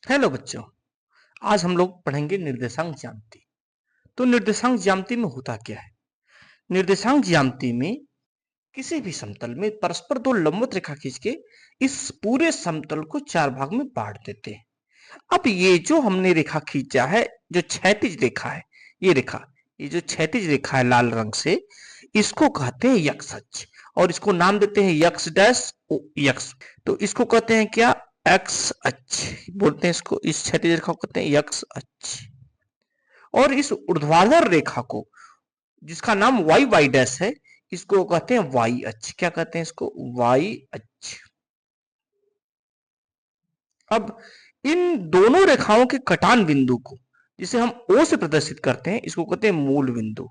Hello बच्चों। आज हम लोग पढ़ेंगे निर्देशांक ज्यामिति। तो निर्देशांक ज्यामिति में होता क्या है? निर्देशांक ज्यामिति में किसी भी समतल में परस्पर दो लंबवत रेखा खींच के इस पूरे समतल को चार भाग में बांट देते हैं। अब ये जो हमने रेखा खींचा है, जो क्षैतिज रेखा है, ये जो क्षैतिज रेखा है लाल रंग से, इसको कहते हैं यक्स अक्ष और इसको नाम देते हैं यक्स डैश ओ यक्स। तो इसको कहते हैं क्या? एक्स अक्ष बोलते हैं इसको। इस क्षैतिज रेखा को कहते हैं यक्स अक्ष। और इस ऊर्ध्वाधर रेखा को, जिसका नाम वाई वाई डैश है, इसको कहते हैं वाई अक्ष। क्या कहते हैं इसको? वाई अक्ष। अब इन दोनों रेखाओं के कटान बिंदु को, जिसे हम ओ से प्रदर्शित करते हैं, इसको कहते हैं मूल बिंदु।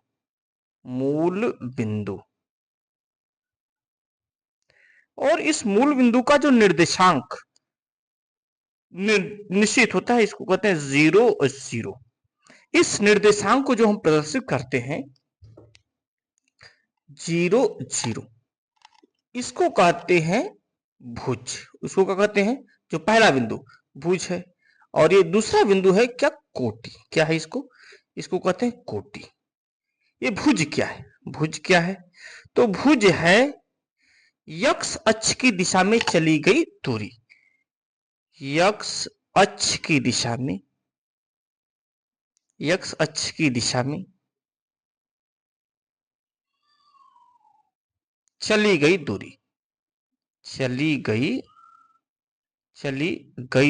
मूल बिंदु। और इस मूल बिंदु का जो निर्देशांक निश्चित होता है, इसको कहते हैं 0 और 0। इस निर्देशांक को जो हम प्रदर्शित करते हैं 0 0, इसको कहते हैं भुज। उसको क्या कहते हैं? जो पहला बिंदु भुज है, और ये दूसरा बिंदु है क्या? कोटि। क्या है इसको? इसको कहते हैं कोटि। ये भुज क्या है? भुज क्या है? तो भुज है यक्स अक्ष की दिशा में चली गई दूरी। यक्स अक्ष की दिशा में, यक्स अक्ष की दिशा में चली गई दूरी। चली गई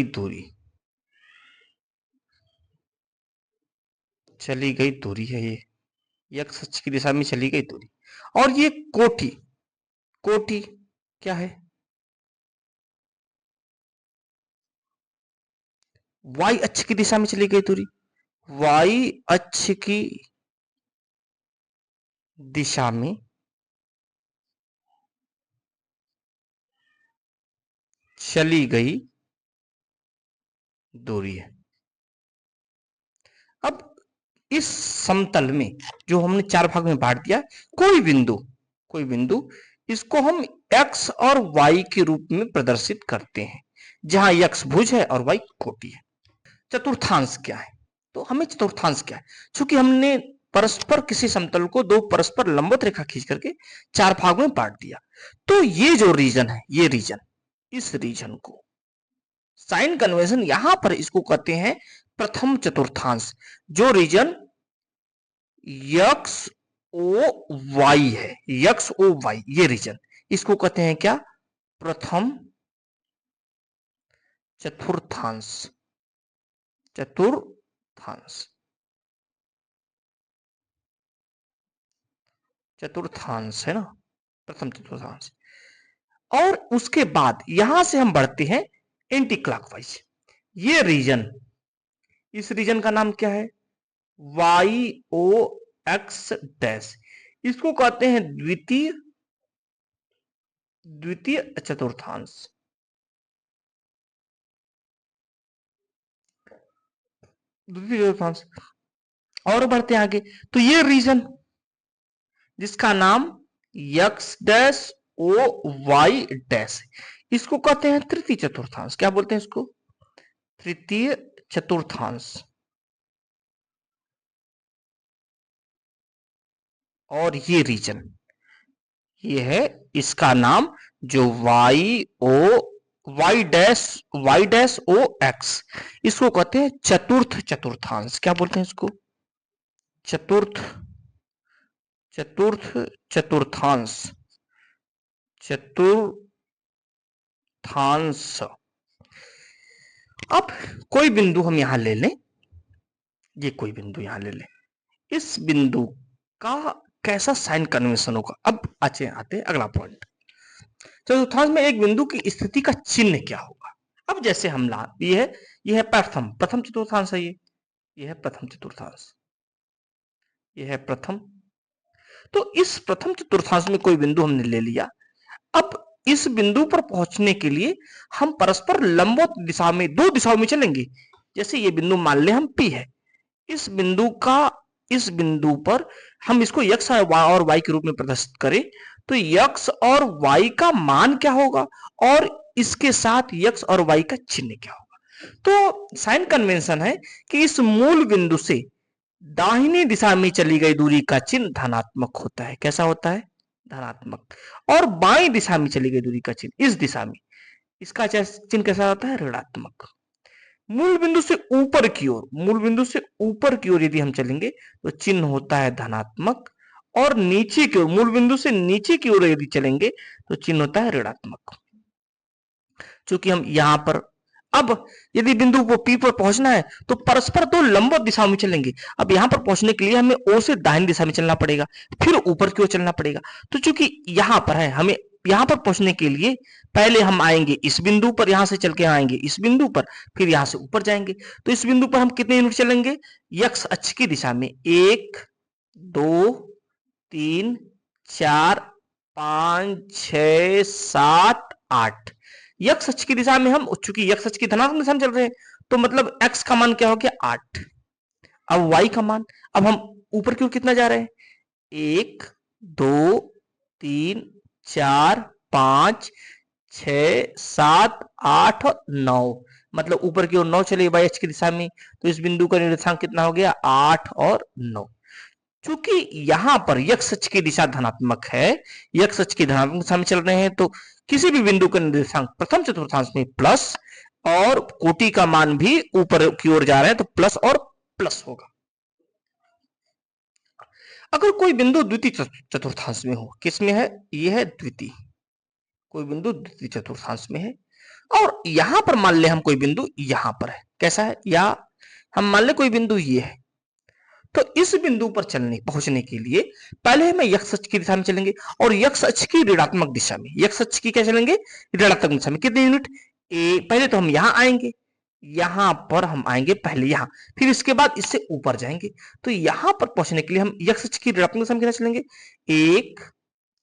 दूरी। चली गई दूरी है ये, यक्स अक्ष की दिशा में चली गई दूरी। और ये कोटि। कोटि क्या है? वाई अक्ष की दिशा में चली गई दूरी। वाई अक्ष की दिशा में चली गई दूरी है। अब इस समतल में जो हमने चार भाग में बांट दिया, कोई बिंदु इसको हम x और y के रूप में प्रदर्शित करते हैं, जहां x भुज है और y कोटि है। चतुर्थांश क्या है? तो हमें चतुर्थांश क्या है, चूंकि हमने परस्पर किसी समतल को दो परस्पर लंबवत रेखा खींच करके चार भाग में बांट दिया, तो ये जो रीजन है, ये रीजन, इस रीजन को साइन कन्वेंशन यहां पर इसको कहते हैं प्रथम चतुर्थांश। जो रीजन यक्स ओ वाई है, यक्स ओ वाई, ये रीजन, इसको कहते हैं क्या? प्रथम चतुर्थांश। चतुर्थांश। चतुर्थांश है ना, प्रथम चतुर्थांश। और उसके बाद यहां से हम बढ़ते हैं एंटी क्लॉकवाइज। ये रीजन, इस रीजन का नाम क्या है? Y O X dash. इसको कहते हैं द्वितीय चतुर्थांश। द्वितीय चतुर्थांश। और बढ़ते आगे, तो ये रीजन जिसका नाम X dash O Y dash, इसको कहते हैं तृतीय चतुर्थांश। क्या बोलते हैं इसको? तृतीय चतुर्थांश। और ये रीजन, ये है, इसका नाम जो वाई डैश ओ एक्स, इसको कहते हैं चतुर्थ चतुर्थांश। क्या बोलते हैं इसको? चतुर्थ चतुर्थांश। चतुर्थांश। अब कोई बिंदु हम यहां ले लें, ये कोई बिंदु यहां ले लें, इस बिंदु का कैसा साइन कन्वेंशन होगा? अब आते हैं अगला पॉइंट। चतुर्थांश में एक बिंदु की स्थिति का चिन्ह क्या होगा? अब जैसे हम ये है प्रथम चतुर्थांश है, ये है प्रथम चतुर्थांश, ये है प्रथम। तो इस प्रथम चतुर्थांश में कोई बिंदु हमने ले लिया। अब इस बिंदु पर पहुंचने के लिए हम परस्पर लंबवत दिशा में, दो दिशाओं में चलेंगे। जैसे ये बिंदु मान ले हम P है, इस बिंदु पर हम इसको x और y के रूप में प्रदर्शित करें, तो x और y का मान क्या होगा और इसके साथ x और y का चिन्ह क्या होगा? तो साइन कन्वेंशन है कि इस मूल बिंदु से दाहिनी दिशा में चली गई दूरी का चिन्ह धनात्मक होता है। कैसा होता है? धनात्मक। और बाई दिशा में चली गई दूरी का चिन्ह, इस दिशा में, इसका चिन्ह कैसा होता है? ऋणात्मक। मूल बिंदु से ऊपर की ओर, मूल बिंदु से ऊपर की ओर यदि हम चलेंगे तो चिन्ह होता है धनात्मक, और नीचे की ओर, मूल बिंदु से नीचे की ओर यदि चलेंगे तो चिन्ह होता है ऋणात्मक। चूंकि हम यहां पर, अब यदि बिंदु P पर पहुंचना है तो परस्पर दो लंबवत दिशाओं में चलेंगे। अब यहां पर पहुंचने के लिए हमें O से दाहिनी दिशा में चलना पड़ेगा, फिर ऊपर की ओर चलना पड़ेगा। तो चूंकि यहां पर है, हमें यहां पर पहुंचने के लिए पहले हम आएंगे इस बिंदु पर, यहां से चल के आएंगे इस बिंदु पर, फिर यहां से ऊपर जाएंगे। तो इस बिंदु पर हम कितने यूनिट चलेंगे? x अक्ष की दिशा में 1 2 3 4 5 6 7 8। x अक्ष की दिशा में हम, चूंकि x अक्ष की धनात्मक दिशा में चल रहे हैं, तो मतलब x का मान क्या हो गया? 8। अब y का मान, अब हम ऊपर की ओर कितना जा रहे हैं? 1 2 3 4 5 6 7 8 और 9, मतलब ऊपर की ओर 9 चले y अक्ष की दिशा में। तो इस बिंदु का निर्देशांक कितना हो गया? 8 और 9। चूंकि यहां पर x अक्ष की दिशा धनात्मक है, x अक्ष की धनात्मक दिशा में चल रहे हैं, तो किसी भी बिंदु का निर्देशांक प्रथम चतुर्थांश में प्लस, और कोटि का मान भी ऊपर की ओर जा रहे हैं तो प्लस और प्लस होगा। अगर कोई बिंदु द्वितीय चतुर्थांश में हो, किस में है? यह है द्वितीय, कोई बिंदु द्वितीय चतुर्थांश में है, और यहां पर मान ले हम कोई बिंदु यहां पर है, कैसा है? या हम मान ले कोई बिंदु ये है, तो इस बिंदु पर पहुंचने के लिए पहले हमें x अक्ष की दिशा में चलेंगे, और x अक्ष की ऋणात्मक दिशा में, x अक्ष की क्या चलेंगे? ऋणात्मक दिशा में। कितने यूनिट? पहले तो हम यहां आएंगे, यहां पर हम आएंगे पहले यहां, फिर इसके बाद इससे ऊपर जाएंगे। तो यहां पर पहुंचने के लिए हम x अक्ष की ऋणात्मक दिशा में कितना चलेंगे? 1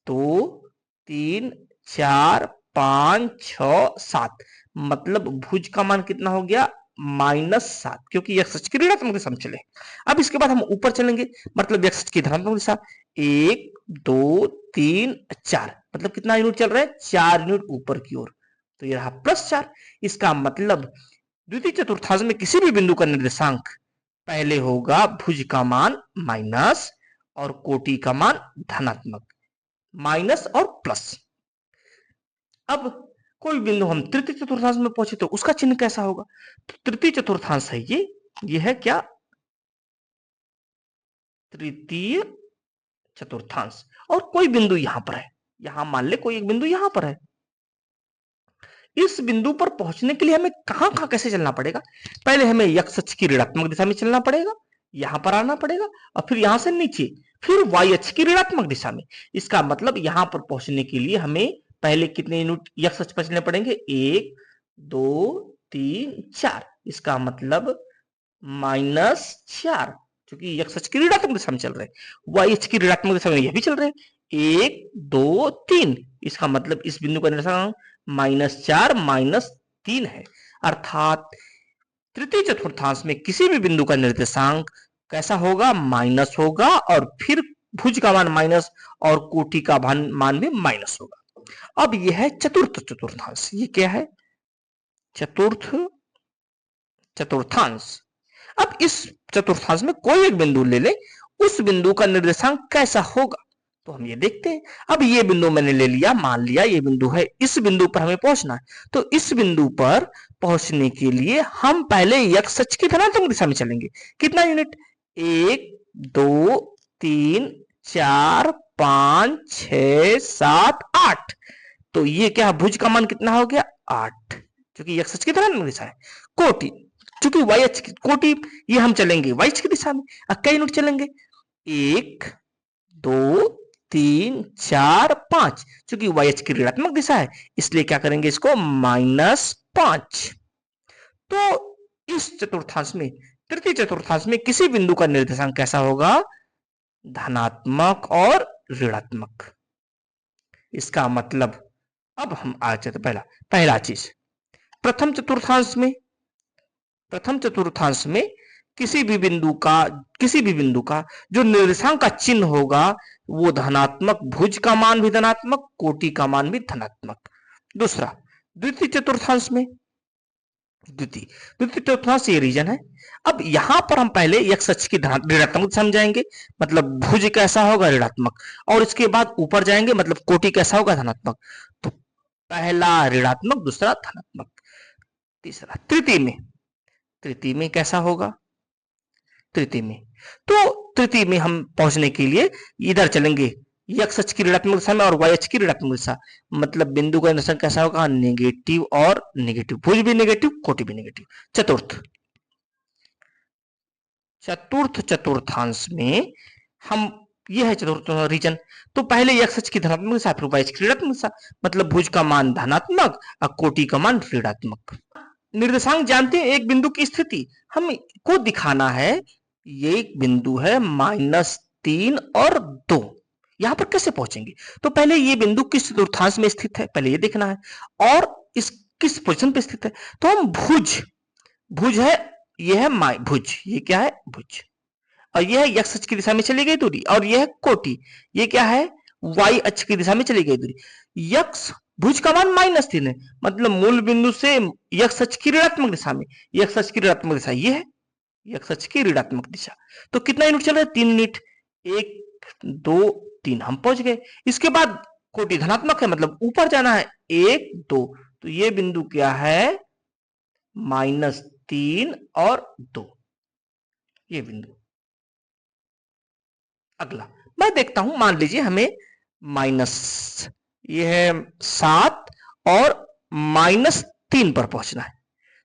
2 3 4 5 6 7, मतलब भुज का मान कितना हो गया? -7, क्योंकि x अक्ष की ऋणात्मक दिशा में चले। अब इसके बाद हम ऊपर चलेंगे, मतलब x अक्ष की धनात्मक दिशा, 1 2 3 4, मतलब कितना यूनिट चल रहा है? 4 यूनिट ऊपर की ओर। तो ये रहा +4। इसका मतलब द्वितीय चतुर्थांश में किसी भी बिंदु का निर्देशांक पहले होगा भुज का मान माइनस और कोटि का मान धनात्मक, माइनस और प्लस। अब कोई बिंदु हम तृतीय चतुर्थांश में पहुंचे तो उसका चिन्ह कैसा होगा? तो तृतीय चतुर्थांश है ये है क्या? तृतीय चतुर्थांश। और कोई बिंदु यहां पर है, यहां मान ले कोई एक बिंदु यहां पर है। इस बिंदु पर पहुंचने के लिए हमें कहां कहां कैसे चलना पड़ेगा? पहले हमें x अक्ष की ऋणात्मक दिशा में चलना पड़ेगा, यहां पर आना पड़ेगा, और फिर यहां से नीचे, फिर y अक्ष की ऋणात्मक दिशा में। इसका मतलब यहां पर पहुंचने के लिए हमें पहले कितने यूनिट x अक्ष पर चलने पड़ेंगे? 1 2 3 4, इसका मतलब -4, क्योंकि x अक्ष की ऋणात्मक दिशा में चल रहे हैं, y अक्ष की ऋणात्मक दिशा में यह भी चल रहे हैं, 1 2 3, इसका मतलब इस बिंदु का निर्देशांक -4 -3 है। अर्थात तृतीय चतुर्थांश में किसी भी बिंदु का निर्देशांक कैसा होगा? माइनस होगा, और फिर भुज का मान माइनस और कोटि का मान भी माइनस होगा। अब यह है चतुर्थ चतुर्थांश। ये क्या है? चतुर्थ चतुर्थांश। अब इस चतुर्थांश में कोई एक बिंदु ले ले, उस बिंदु का निर्देशांक कैसा होगा? तो हम ये देखते हैं। अब ये बिंदु मैंने ले लिया, मान लिया ये बिंदु है, इस बिंदु पर हमें पहुंचना है। तो इस बिंदु पर पहुंचने के लिए हम पहले x अक्ष की धनात्मक दिशा में चलेंगे। कितना यूनिट? 1 2 3 4 5 6 7 8। तो ये क्या, भुज का मान कितना हो गया? 8, क्योंकि x अक्ष की धनात्मक दिशा है। कोटि, चूंकि y अक्ष की कोटि, ये हम चलेंगे y अक्ष की दिशा में। अब कई यूनिट चलेंगे? 1 2 3 4 5, क्योंकि y अक्ष की ऋणात्मक दिशा है, इसलिए क्या करेंगे इसको? -5। तो इस चतुर्थांश में, तृतीय चतुर्थांश में किसी बिंदु का निर्देशांक कैसा होगा? धनात्मक और ऋणात्मक। इसका मतलब अब हम आ जाते पहला चीज, प्रथम चतुर्थांश में किसी भी बिंदु का जो निर्देशांक का चिन्ह होगा वो धनात्मक, भुज का मान भी धनात्मक, कोटि का मान भी धनात्मक। दूसरा, द्वितीय चतुर्थांश में द्वितीय द्वितीय चतुर्थांश ये रीजन है। अब यहां पर हम पहले x अक्ष की ऋणात्मक समझाएंगे, मतलब भुज कैसा होगा ऋणात्मक, और इसके बाद ऊपर जाएंगे मतलब कोटि कैसा होगा धनात्मक। तो पहला ऋणात्मक, दूसरा धनात्मक, तीसरा तृतीय में कैसा होगा, तृतीय में, तो तृतीय में हम पहुंचने के लिए इधर चलेंगे x अक्ष की ऋणात्मक दिशा में और y अक्ष की ऋणात्मक दिशा, मतलब बिंदु का इंटरसेक्शन कैसा होगा, नेगेटिव और नेगेटिव, भुज भी नेगेटिव, कोटि भी नेगेटिव। चतुर्थ चतुर्थांश में हम, यह है चतुर्थ रीजन। तो पहले x अक्ष की धनात्मक दिशा, फिर y अक्ष की ऋणात्मक दिशा, मतलब भुज का मान धनात्मक और कोटि का मान ऋणात्मक। निर्देशांक जानते हैं, एक बिंदु की स्थिति हम को दिखाना है, ये एक बिंदु है -3 और 2, यहां पर कैसे पहुंचेंगे, तो पहले ये बिंदु किस चतुर्थांश में स्थित है पहले ये देखना है, और इस किस पोजीशन पे स्थित है। तो हम भुज है, यह है भुज, ये क्या है भुज, और यह है x अक्ष की दिशा में चली गई दूरी, और यह है कोटि, ये क्या है y अक्ष की दिशा में चली गई दूरी। x भुज का मान -3 है, मतलब मूल बिंदु से x अक्ष की ऋणात्मक दिशा में, x अक्ष की ऋणात्मक दिशा ये है, x अक्ष की ऋणात्मक दिशा। तो कितना यूनिट चल रहा है, 3 यूनिट, 1 2 3, हम पहुंच गए। इसके बाद कोटि धनात्मक है, मतलब ऊपर जाना है, 1 2, तो ये बिंदु क्या है -3 और 2, ये बिंदु। अगला मैं देखता हूं, मान लीजिए हमें ये है 7 और -3 पर पहुंचना है,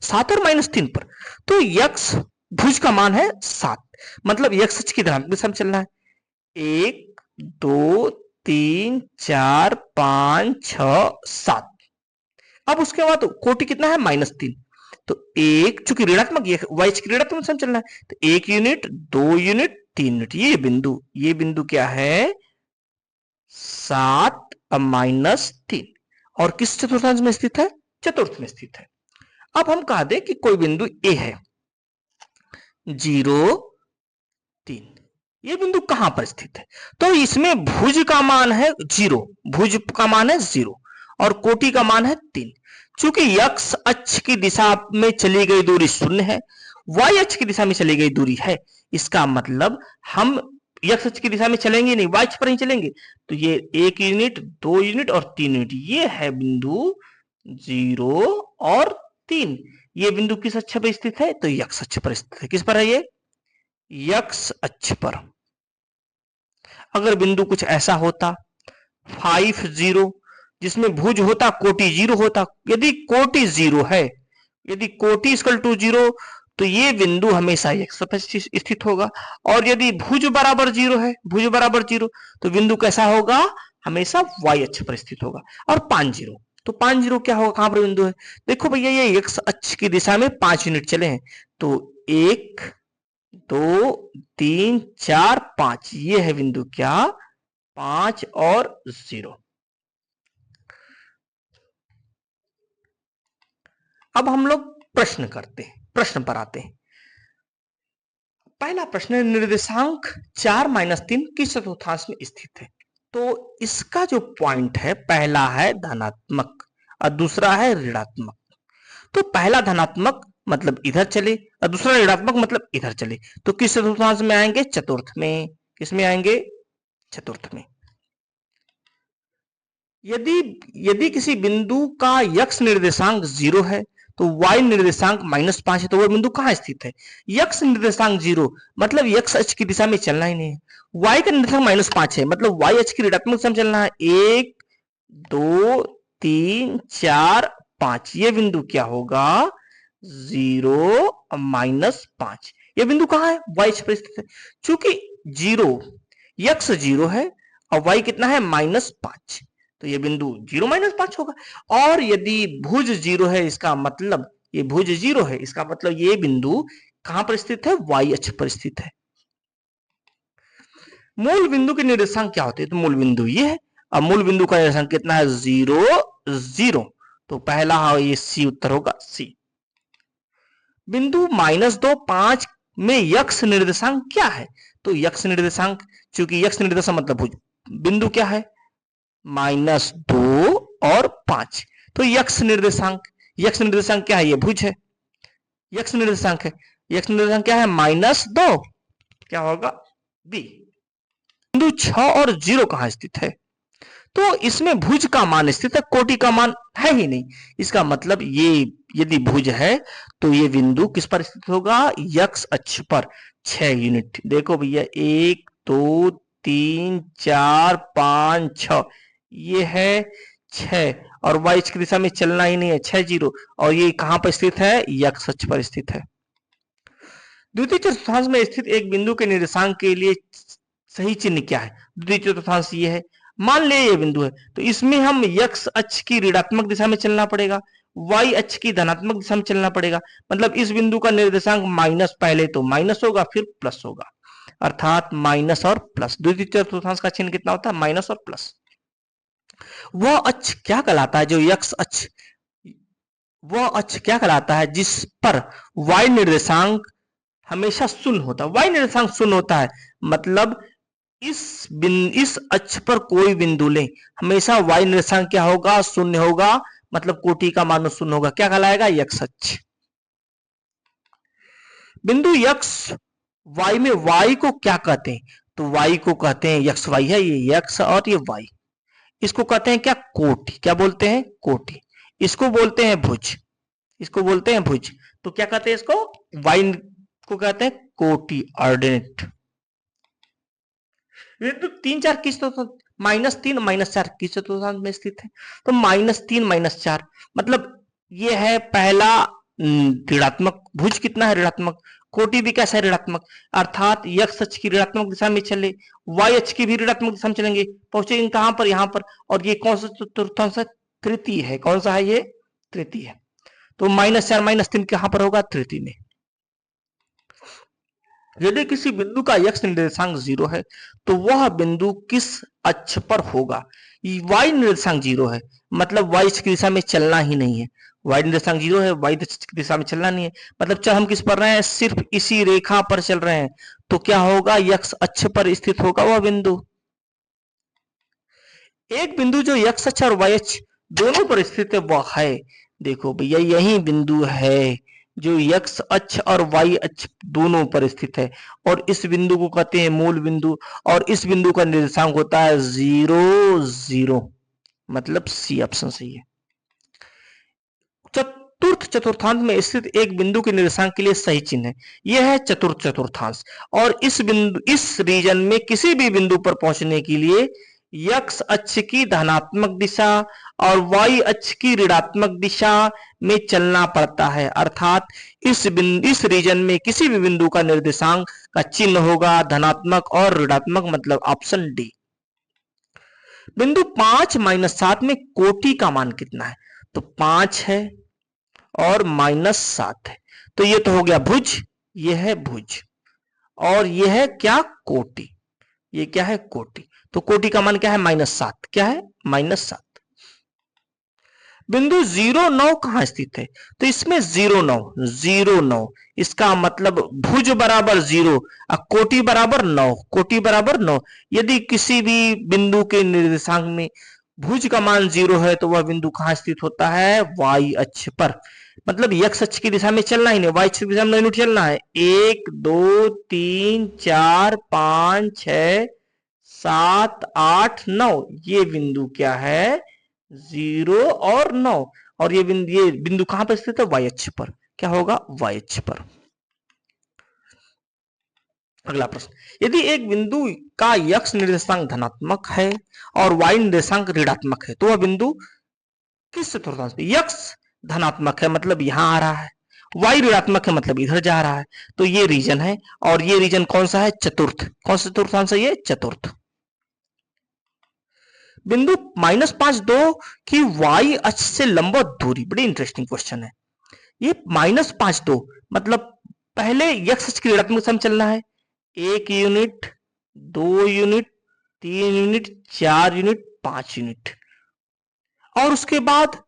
7 और -3 पर, तो x भुज का मान है 7, मतलब x अक्ष की धनात्मक दिशा में चलना है, 1 2 3 4 5 6 7। अब उसके बाद कोटि कितना है -3, तो एक, चूंकि ऋणात्मक y अक्ष की ऋणात्मक दिशा में चलना है, तो 1 यूनिट 2 यूनिट 3 यूनिट, ये बिंदु क्या है 7 और -3, और किस चतुर्थांश में स्थित है, चतुर्थ में स्थित है। अब हम कह दें कि कोई बिंदु A है 0 3, ये बिंदु कहां पर स्थित है, तो इसमें भुज का मान है 0, भुज का मान है 0 और कोटि का मान है 3। चूंकि x अक्ष की दिशा में चली गई दूरी 0 है, y अक्ष की दिशा में चली गई दूरी है, इसका मतलब हम x अक्ष की दिशा में चलेंगे नहीं, y अक्ष पर ही चलेंगे, तो ये 1 यूनिट 2 यूनिट और 3 यूनिट, ये है बिंदु 0 और 3। ये बिंदु किस अक्ष पर स्थित है, तो x अक्ष पर स्थित है। किस पर है ये, x अक्ष पर। अगर बिंदु कुछ ऐसा होता 5 0, जिसमें भुज होता कोटि 0 होता, यदि कोटि 0 है, यदि कोटि इक्वल टू 0, तो ये बिंदु हमेशा x पर स्थित होगा, और यदि भुज बराबर 0 है, भुज बराबर 0, तो बिंदु कैसा होगा, हमेशा y अक्ष पर स्थित होगा। और 5 0, तो 5 0 क्या होगा, कहां पर बिंदु है, देखो भैया ये x अक्ष की दिशा में 5 यूनिट चले हैं, तो 1 2 3 4 5, ये है बिंदु क्या 5 और 0। अब हम लोग प्रश्न करते हैं, प्रश्न पर आते हैं। पहला प्रश्न है, निर्देशांक 4 -3 किस चतुर्थांश में स्थित है, तो इसका जो पॉइंट है, पहला है धनात्मक और दूसरा है ऋणात्मक। तो पहला धनात्मक मतलब इधर चले और दूसरा ऋणात्मक मतलब इधर चले, तो किस चतुर्थांश में आएंगे, चतुर्थ में। किस में आएंगे, चतुर्थ में। यदि किसी बिंदु का x निर्देशांक 0 है, तो y निर्देशांक -5 है, तो वह बिंदु कहां स्थित है, x निर्देशांक 0 मतलब x अक्ष की दिशा में चलना ही नहीं है, y का निर्देशांक -5 है, मतलब y अक्ष की ऋणात्मक दिशा में चलना है, 1 2 3 4 5, ये बिंदु क्या होगा 0 -5। ये बिंदु कहां है, y अक्ष पर स्थित है। चूंकि 0 x 0 है और y कितना है -5, तो ये बिंदु 0 -5 होगा। और यदि भुज 0 है, इसका मतलब ये भुज 0 है, इसका मतलब ये बिंदु कहां पर स्थित है, y अक्ष पर स्थित है। मूल बिंदु के निर्देशांक क्या होते हैं, तो मूल बिंदु ये है, और मूल बिंदु का निर्देशांक कितना है 0 0, तो पहला ये सी उत्तर होगा, सी। बिंदु -2 5 में x निर्देशांक क्या है, तो x निर्देशांक, चूंकि x निर्देशांक मतलब भुज, बिंदु क्या है -2 और 5, तो x निर्देशांक क्या है, ये भुज है, यक्स निर्देशांक है, यक्स निर्देशांक क्या है -2, क्या होगा बी। बिंदु 6 और 0 कहां स्थित है? तो इसमें भुज का मान स्थित है, कोटि का मान है ही नहीं। इसका मतलब ये यदि भुज है तो ये बिंदु किस पर स्थित होगा? यक्स अक्ष पर। 6 यूनिट देखो भैया, 1 2 3 4 5 6, ये है 6 और वाई की दिशा में चलना ही नहीं है, 6 0, और ये कहां पर स्थित है? यक्स अक्ष पर स्थित है। द्वितीय चतुर्थांश में स्थित एक बिंदु के निर्देशांक के लिए सही चिन्ह क्या है? द्वितीय चतुर्थांश ये है, मान ले ये बिंदु है, तो इसमें हम x अक्ष की ऋणात्मक दिशा में चलना पड़ेगा, y अक्ष की धनात्मक दिशा में चलना पड़ेगा। मतलब इस बिंदु का निर्देशांक माइनस, पहले तो माइनस होगा फिर प्लस होगा, अर्थात माइनस और प्लस। द्वितीय चतुर्थांश का चिन्ह कितना होता है? माइनस और प्लस। वह अक्ष क्या कहलाता है? जो x अक्ष, वह अक्ष क्या कहलाता है जिस पर y निर्देशांक हमेशा शून्य होता है? y निर्देशांक शून्य होता है, मतलब इस अक्ष पर कोई बिंदु ले, हमेशा y निर्देशांक क्या होगा? शून्य होगा, मतलब कोटि का मान शून्य होगा, क्या कहलाएगा? यक्स अक्ष। बिंदु यक्स y में y को क्या कहते हैं? तो y को कहते हैं, यक्स y है, ये यक्स और ये y, इसको कहते हैं क्या? कोटि। क्या बोलते हैं? कोटि। इसको बोलते हैं भुज, इसको बोलते हैं भुज। तो क्या कहते हैं इसको? y को कहते हैं कोटि, ऑर्डिनेट। बिंदु 3 4 किस -3 -4 किस चतुर्थांश में स्थित है? तो -3 -4, मतलब ये है पहला ऋणात्मक। भुज कितना है? ऋणात्मक। कोटि भी कैसा है? ऋणात्मक, अर्थात x अक्ष की ऋणात्मक दिशा में चले, y अक्ष की भी ऋणात्मक दिशा में चलेंगे, पहुंचेंगे कहां पर? यहां पर। और ये कौन सा चतुर्थांश है? तृतीय है। कौन सा है ये? तृतीय है। तो -4 -3 कहां पर होगा? तृतीय में। यदि किसी बिंदु का x निर्देशांक 0 है तो वह बिंदु किस अक्ष पर होगा? y निर्देशांक 0 है, मतलब y की दिशा में चलना ही नहीं है। y निर्देशांक 0 है, y की दिशा में चलना नहीं है, मतलब चल हम किस पर रहे हैं? सिर्फ इसी रेखा पर चल रहे हैं। तो क्या होगा? x अक्ष पर स्थित होगा वह बिंदु। एक बिंदु जो x अक्ष और y अक्ष दोनों पर स्थित है वह है, देखो भैया यही बिंदु है जो x अक्ष और y अक्ष दोनों पर स्थित है, और इस बिंदु को कहते हैं मूल बिंदु, और इस बिंदु का निर्देशांक होता है 0 0, मतलब सी ऑप्शन सही है। चतुर्थ चतुर्थांश में स्थित एक बिंदु के निर्देशांक के लिए सही चिन्ह है, यह है चतुर्थ चतुर्थांश। और इस रीजन में किसी भी बिंदु पर पहुंचने के लिए x अक्ष की धनात्मक दिशा और y अक्ष की ऋणात्मक दिशा में चलना पड़ता है, अर्थात इस रीजन में किसी भी बिंदु का निर्देशांक का चिन्ह होगा धनात्मक और ऋणात्मक, मतलब ऑप्शन डी। बिंदु 5 -7 में कोटि का मान कितना है? तो 5 है और -7 है, तो ये तो हो गया भुज, ये है भुज, और ये है क्या? कोटि। ये क्या है? कोटि। तो कोटि का मान क्या है? -7। क्या है? -7। बिंदु 0 9 कहां स्थित है? तो इसमें 0 9, इसका मतलब भुज बराबर 0 और कोटि बराबर 9, कोटि बराबर 9। यदि किसी भी बिंदु के निर्देशांक में भुज का मान 0 है तो वह बिंदु कहां स्थित होता है? y अक्ष पर, मतलब x अक्ष की दिशा में चलना ही नहीं, y अक्ष की दिशा में नहीं चलना है। 1 2 3 4 5 6 7 8 9, ये बिंदु क्या है? 0 और 9, और ये बिंदु कहां पर स्थित है? y अक्ष पर। क्या होगा? y अक्ष पर। अगला प्रश्न, यदि एक बिंदु का x निर्देशांक धनात्मक है और y निर्देशांक ऋणात्मक है तो वह बिंदु किस चतुर्थांश में? x धनात्मक है, मतलब यहां आ रहा है, y ऋणात्मक है, मतलब इधर जा रहा है, तो ये रीजन है, और ये रीजन कौन सा है? चतुर्थ। कौन सा चतुर्थांश है ये? चतुर्थ। बिंदु -5 2 की y अक्ष से लंबवत दूरी, बड़ी इंटरेस्टिंग क्वेश्चन है ये। -5 2 मतलब पहले x अक्ष की ऋणात्मक दिशा में चलना है, 1 unit 2 unit 3 unit 4 unit 5 unit, और उसके बाद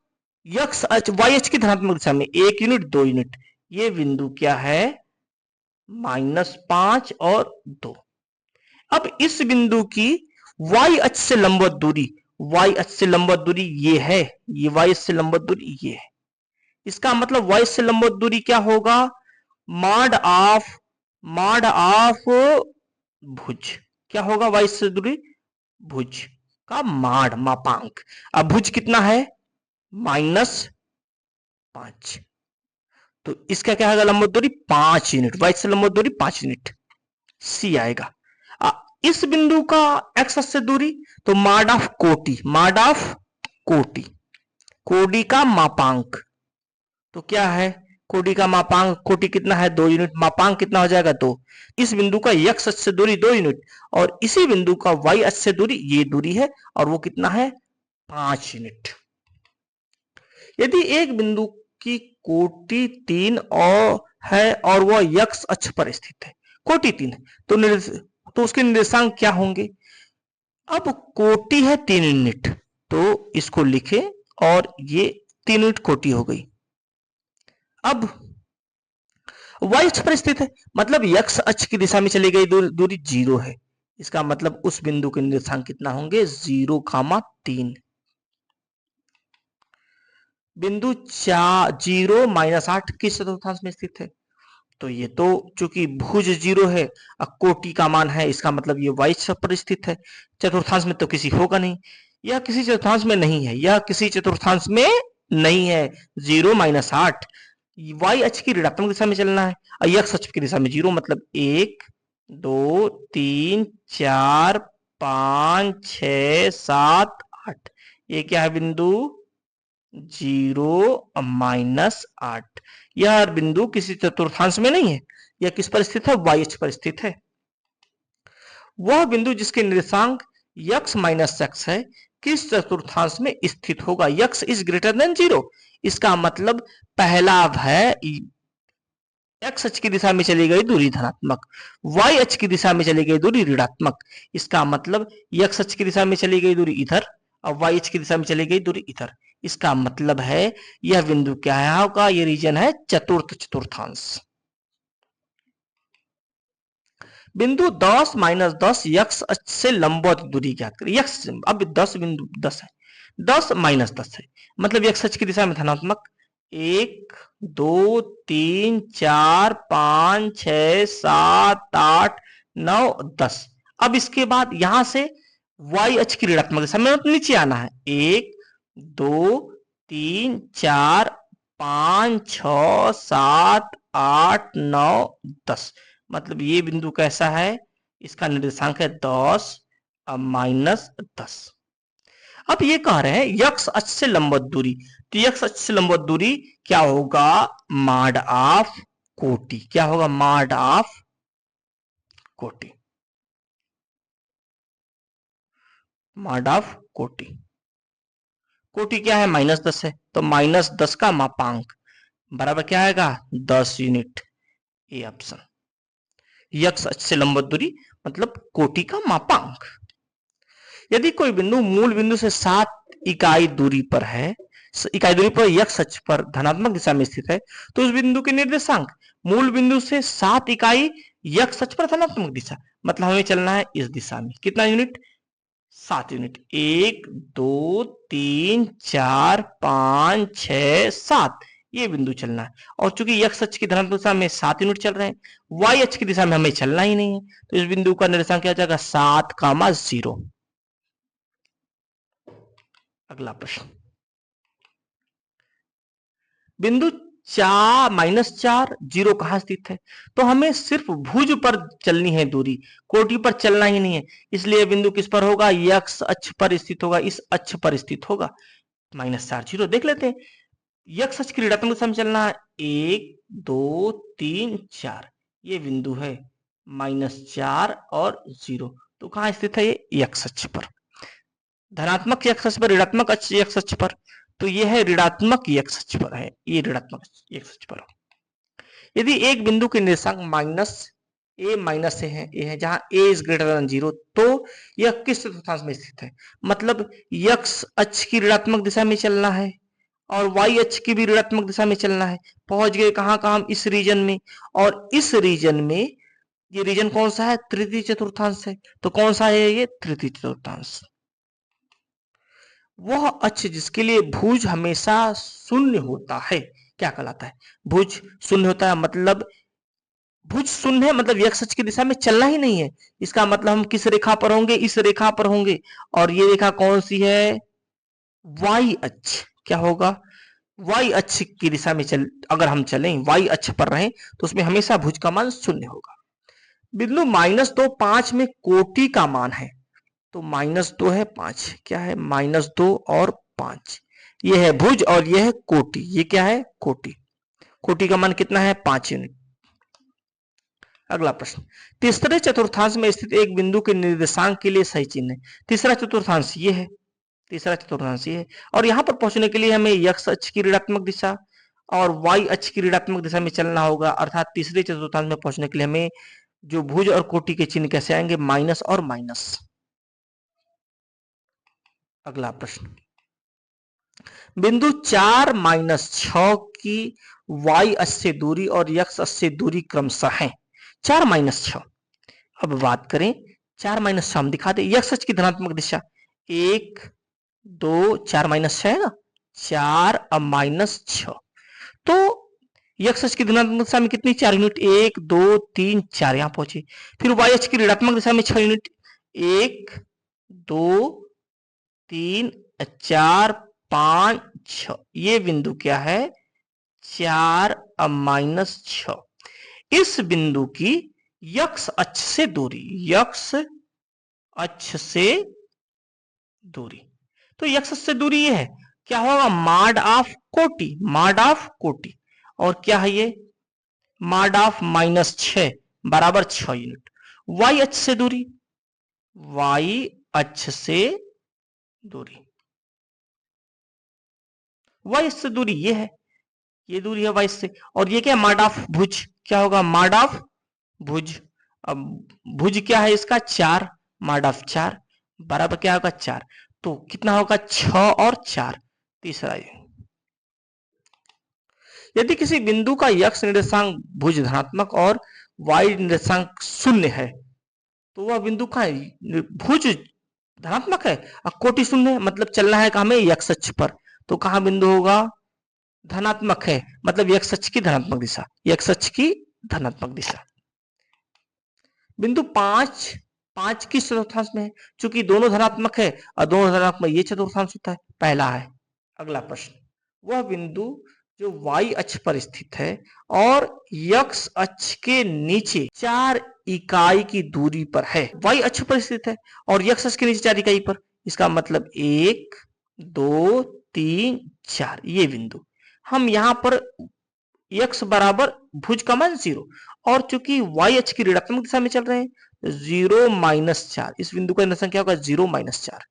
x अक्ष y अक्ष की धनात्मक दिशा में 1 यूनिट 2 यूनिट। ये बिंदु क्या है? -5 और 2। अब इस बिंदु की y अक्ष से लंबवत दूरी, y अक्ष से लंबवत दूरी ये है, ये y अक्ष से लंबवत दूरी ये है, इसका मतलब y से लंबवत दूरी क्या होगा, माड ऑफ भुज। क्या होगा, y से दूरी भुज का मापांक। अब भुज कितना है, -5, तो इसका क्या होगा, लंबवत दूरी 5 यूनिट, y से लंबवत दूरी 5 यूनिट, सी आएगा। इस बिंदु का एक्स अक्ष से दूरी, तो माड ऑफ कोटि का मापांक, तो क्या है, कोटि का मापांक, कोटि कितना है 2 यूनिट, मापांक कितना हो जाएगा 2। इस बिंदु का x अक्ष से दूरी 2 यूनिट और इसी बिंदु का y अक्ष से दूरी, ये दूरी है और वो कितना है 5 यूनिट। यदि एक बिंदु की कोटि 3 और है और वह x अक्ष पर स्थित है, कोटि 3 है, तो उसके निर्देशांक क्या होंगे। अब कोटि है 3 यूनिट, तो इसको लिखे और ये 3 यूनिट कोटि हो गई। अब y अक्ष पर स्थित है, मतलब x अक्ष की दिशा में चली गई दूरी 0 है, इसका मतलब उस बिंदु के निर्देशांक कितना होंगे 0,3। बिंदु 0-8 किस चतुर्थांश में स्थित है, तो ये तो चूंकि भुज 0 है, कोटि का मान है, इसका मतलब ये y अक्ष पर स्थित है, चतुर्थांश में तो किसी होगा नहीं, यह किसी चतुर्थांश में नहीं है, यह किसी चतुर्थांश में नहीं है। 0-8 y अक्ष की ऋणात्मक दिशा में चलना है और x अक्ष की दिशा में 0, मतलब 1 2 3 4 5 6 7 8, ये क्या है बिंदु 0-8। यह बिंदु किसी चतुर्थांश में नहीं है, यह किस पर स्थित है, y अक्ष पर स्थित है। वह बिंदु जिसके निर्देशांक x माइनस x है किस चतुर्थांश में स्थित होगा, x इज ग्रेटर देन 0, इसका मतलब पहला है x अक्ष की दिशा में चली गई दूरी धनात्मक, y अक्ष की दिशा में चली गई दूरी ऋणात्मक, इसका मतलब x अक्ष की दिशा में चली गई दूरी इधर और y अक्ष की दिशा में चली गई दूरी इधर, इसका मतलब है यह बिंदु क्या होगा, यह रीजन है चतुर्थांश। बिंदु 10-10 x अक्ष से लंबवत दूरी ज्ञात करें। x अब 10 बिंदु 10 है, 10-10 है, मतलब x अक्ष की दिशा में धनात्मक 1 2 3 4 5 6 7 8 9 10। अब इसके बाद यहां से y अक्ष की ऋणात्मक दिशा में नीचे आना है, 1 2 3 4 5 6 7 8 9 10, मतलब ये बिंदु कैसा है, इसका निर्देशांक है 10 -10। अब ये कह रहे हैं x अक्ष से लंबवत दूरी, तो x अक्ष से लंबवत दूरी क्या होगा, माड ऑफ कोटि, क्या होगा, माड ऑफ कोटि, माड ऑफ कोटि। कोटि क्या है, -10 है, तो -10 का मापांक बराबर क्या आएगा 10 यूनिट, ये ऑप्शन। x अक्ष से लंबवत दूरी मतलब कोटि का मापांक। यदि कोई बिंदु मूल बिंदु से 7 इकाई दूरी पर है, इकाई दूरी पर x अक्ष पर धनात्मक दिशा में स्थित है, तो उस बिंदु के निर्देशांक मूल बिंदु से 7 इकाई x अक्ष पर धनात्मक दिशा, मतलब हमें चलना है इस दिशा में, कितना यूनिट 7 यूनिट, 1 2 3 4 5 6 7, ये बिंदु चलना है। और चूंकि x अक्ष की धनात्मक दिशा में 7 यूनिट चल रहे हैं, y अक्ष की दिशा में हमें चलना ही नहीं है, तो इस बिंदु का निर्देशांक क्या हो जाएगा 7,0। अगला प्रश्न, बिंदु -4 0 कहां स्थित है, तो हमें सिर्फ भुज पर चलनी है दूरी, कोटि पर चलना ही नहीं है, इसलिए बिंदु किस पर होगा, x अक्ष पर स्थित होगा, इस अक्ष पर स्थित होगा। -4 0 देख लेते हैं, x अक्ष की ऋणात्मक दिशा में चलना है 1 2 3 4, ये बिंदु है -4 और 0, तो कहां स्थित है, ये x अक्ष पर, धनात्मक x अक्ष पर, ऋणात्मक x अक्ष पर, तो ये है ऋणात्मक x अक्ष पर है, ये ऋणात्मक x अक्ष पर। यदि एक बिंदु के निर्देशांक -a है, ए है, जहां a इज ग्रेटर देन 0, तो यह किस चतुर्थांश में स्थित है, मतलब x अक्ष की ऋणात्मक दिशा में चलना है और y अक्ष की भी ऋणात्मक दिशा में चलना है, पहुंच गए कहां कहां, इस रीजन में, और इस रीजन में ये रीजन कौन सा है, तृतीय चतुर्थांश है, तो कौन सा है ये, तृतीय चतुर्थांश। वह अक्ष जिसके लिए भुज हमेशा शून्य होता है, क्या कहलाता है? भुज शून्य होता है, मतलब भुज शून्य है, मतलब x अक्ष की दिशा में चलना ही नहीं है। इसका मतलब हम किस रेखा पर होंगे? इस रेखा पर होंगे। और ये रेखा कौन सी है? y अक्ष। क्या होगा? y अक्ष की दिशा में अगर हम चलें, y अक्ष पर रहें, तो उसमें हमेशा भुज का मान शून्य होगा। बिंदु -2 5 में कोटि का मान है, तो -2 है 5, क्या है? -2 और 5, ये है भुज और ये है कोटि। ये क्या है? कोटि। कोटि का मान कितना है? 5 यूनिट। अगला प्रश्न, तीसरे चतुर्थांश में स्थित एक बिंदु के निर्देशांक के लिए सही चिन्ह है। तीसरा चतुर्थांश ये है, तीसरा चतुर्थांश ये है, और यहां पर पहुंचने के लिए हमें x अक्ष की ऋणात्मक दिशा और y अक्ष की ऋणात्मक दिशा में चलना होगा। अर्थात तीसरे चतुर्थांश में पहुंचने के लिए हमें जो भुज और कोटि के चिन्ह कैसे आएंगे? माइनस और माइनस। अगला प्रश्न, बिंदु 4 -6 की y अक्ष से दूरी और x अक्ष से दूरी क्रमशः है 4 -6। अब बात करें 4 -6, हम दिखा दें x अक्ष की धनात्मक दिशा 1 2 4 -6 है ना, 4 अब -6, तो x अक्ष की धनात्मक दिशा में कितनी? 4 यूनिट, 1 2 3 4 यहां पहुंचे। फिर y अक्ष की ऋणात्मक दिशा में 6 यूनिट, 1 2 3 4 5 6, ये बिंदु क्या है? 4 अब -6। इस बिंदु की x अक्ष से दूरी, x अक्ष से दूरी, तो x अक्ष से दूरी ये है, क्या होगा? मॉड ऑफ कोटि, मॉड ऑफ कोटि। और क्या है ये? मॉड ऑफ -6 बराबर 6 यूनिट। y अक्ष से दूरी, y अक्ष से दूरी, y अक्ष से दूरी ये है, ये दूरी है y से। और ये क्या? मॉड ऑफ भुज, क्या होगा? मॉड ऑफ भुज। अब भुज क्या है इसका? 4, मॉड ऑफ 4 बराबर क्या होगा? 4। तो कितना होगा? 6 और 4, तीसरा ये। यदि किसी बिंदु का x निर्देशांक भुज धनात्मक और y निर्देशांक शून्य है, तो वह बिंदु का भुज धनात्मक है और कोटि शून्य है, मतलब चलना है हमें x अक्ष पर, तो कहां बिंदु होगा? धनात्मक है, मतलब x अक्ष की धनात्मक दिशा, x अक्ष की धनात्मक दिशा। बिंदु 5 किस चतुर्थांश में है? चूंकि दोनों धनात्मक है और दोनों धनात्मक, ये चतुर्थांश होता है, पहला है। अगला प्रश्न, वह बिंदु जो y अक्ष पर स्थित है और x अक्ष के नीचे 4 इकाई की दूरी पर है। y अक्ष पर स्थित है और x अक्ष के नीचे 4 इकाई पर, इसका मतलब 1 2 3 4, ये बिंदु। हम यहां पर x बराबर भुज का मान 0, और चूंकि y अक्ष की ऋणात्मक दिशा में चल रहे हैं, 0 -4, इस बिंदु का निर्देशांक क्या होगा? 0 -4।